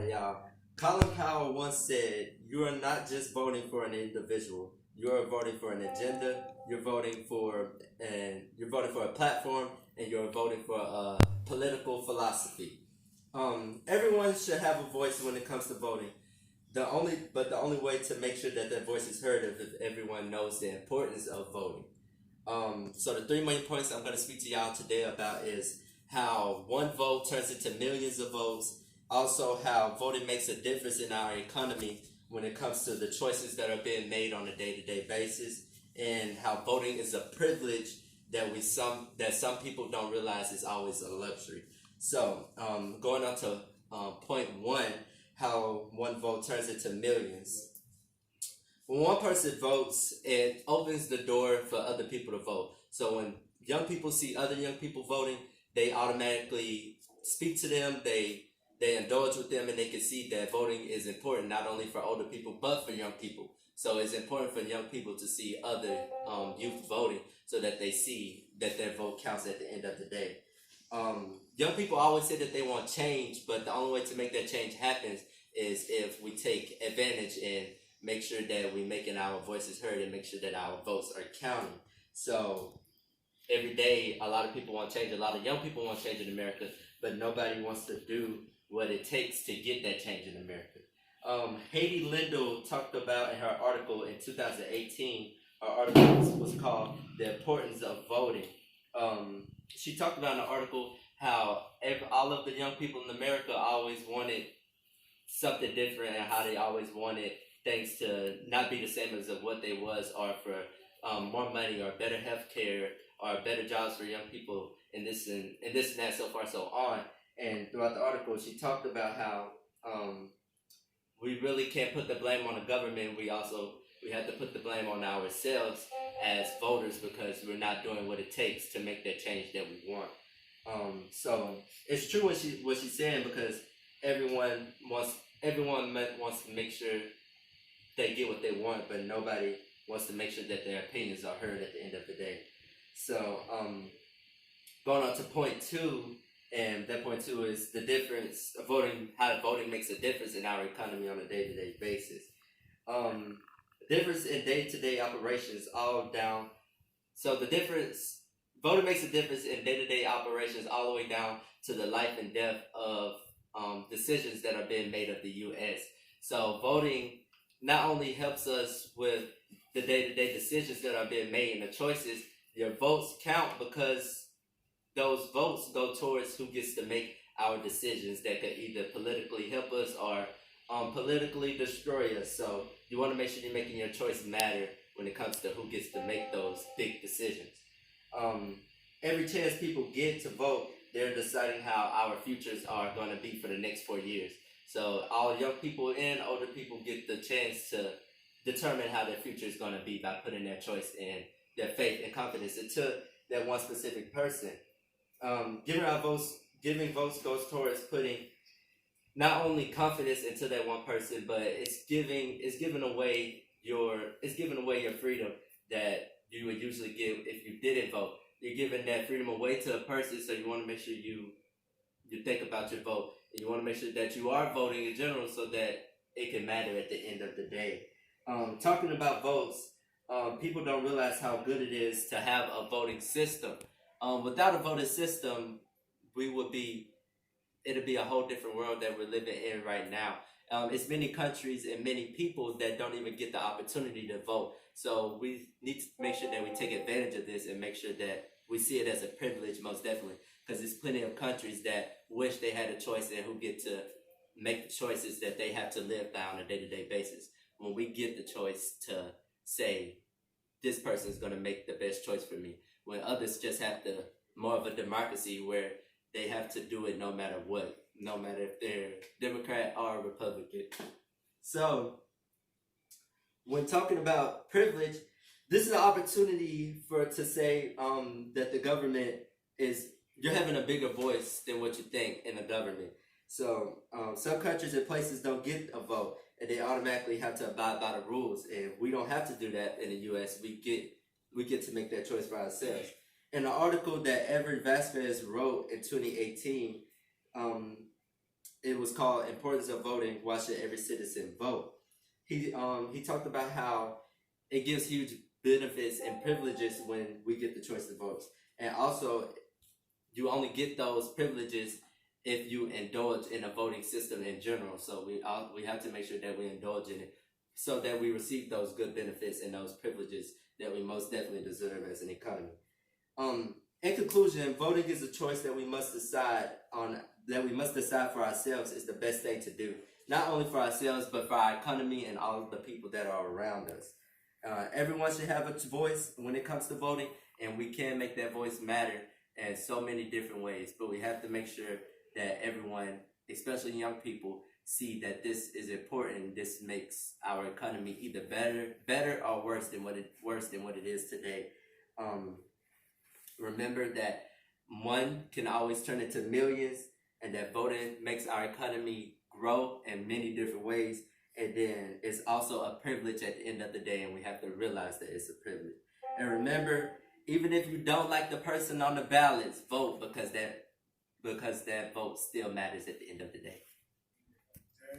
Alright, y'all. Colin Powell once said, "You are not just voting for an individual. You are voting for an agenda. You're voting for a platform, and you're voting for a political philosophy." Everyone should have a voice when it comes to voting. The only way to make sure that their voice is heard is if everyone knows the importance of voting. So the three main points I'm going to speak to y'all today about is how one vote turns into millions of votes. Also, how voting makes a difference in our economy when it comes to the choices that are being made on a day-to-day basis, and how voting is a privilege that some people don't realize is always a luxury. So, going on to point one, how one vote turns into millions. When one person votes, it opens the door for other people to vote. So when young people see other young people voting, they automatically speak to them, they indulge with them, and they can see that voting is important not only for older people but for young people. So it's important for young people to see other youth voting so that they see that their vote counts at the end of the day. Young people always say that they want change, but the only way to make that change happen is if we take advantage and make sure that we're making our voices heard and make sure that our votes are counting. So every day, a lot of people want change. A lot of young people want change in America, but nobody wants to do what it takes to get that change in America. Haiti Lindell talked about in her article in 2018, her article was called "The Importance of Voting." She talked about in the article how all of the young people in America always wanted something different and how they always wanted things to not be the same as of what they was, or for more money or better health care or better jobs for young people and this and that, so far so on. And throughout the article, she talked about how we really can't put the blame on the government. We have to put the blame on ourselves as voters because we're not doing what it takes to make that change that we want. So it's true what she's saying, because everyone wants to make sure they get what they want, but nobody wants to make sure that their opinions are heard at the end of the day. So going on to point two, and that point two is the difference of voting, how voting makes a difference in our economy on a day-to-day basis. Difference in day-to-day operations all down. So voting makes a difference in day-to-day operations all the way down to the life and death of decisions that are being made of the U.S. So voting not only helps us with the day-to-day decisions that are being made and the choices. Your votes count because those votes go towards who gets to make our decisions that could either politically help us or politically destroy us. So you want to make sure you're making your choice matter when it comes to who gets to make those big decisions. Every chance people get to vote, they're deciding how our futures are going to be for the next 4 years. So all young people and older people get the chance to determine how their future is going to be by putting their choice and their faith and confidence into that one specific person. Giving votes goes towards putting not only confidence into that one person, but it's giving away your freedom that you would usually give if you didn't vote. You're giving that freedom away to a person, so you want to make sure you think about your vote. And you want to make sure that you are voting in general so that it can matter at the end of the day. Talking about votes, people don't realize how good it is to have a voting system. Without a voting system, it'd be a whole different world that we're living in right now. It's many countries and many people that don't even get the opportunity to vote. So we need to make sure that we take advantage of this and make sure that we see it as a privilege, most definitely, because there's plenty of countries that wish they had a choice and who get to make the choices that they have to live by on a day-to-day basis. When we get the choice to say, this person is going to make the best choice for me, when others just have to, more of a democracy where they have to do it no matter what, no matter if they're Democrat or Republican. So when talking about privilege, this is an opportunity to say that the government you're having a bigger voice than what you think in the government. So some countries and places don't get a vote, and they automatically have to abide by the rules. And we don't have to do that in the U.S. We get to make that choice for ourselves. In an article that Everett Vasquez wrote in 2018, it was called Importance of Voting, Why Should Every Citizen Vote. He talked about how it gives huge benefits and privileges when we get the choice to vote. And also, you only get those privileges if you indulge in a voting system in general. So we have to make sure that we indulge in it so that we receive those good benefits and those privileges that we most definitely deserve as an economy. In conclusion, voting is a choice that we must decide for ourselves is the best thing to do. Not only for ourselves, but for our economy and all of the people that are around us. Everyone should have a voice when it comes to voting, and we can make that voice matter in so many different ways. But we have to make sure that everyone, especially young people, see that this is important. This makes our economy either better or worse than what it is today. Remember that one can always turn into millions, and that voting makes our economy grow in many different ways. And then it's also a privilege at the end of the day, and we have to realize that it's a privilege. And remember, even if you don't like the person on the ballots, vote because that vote still matters at the end of the day.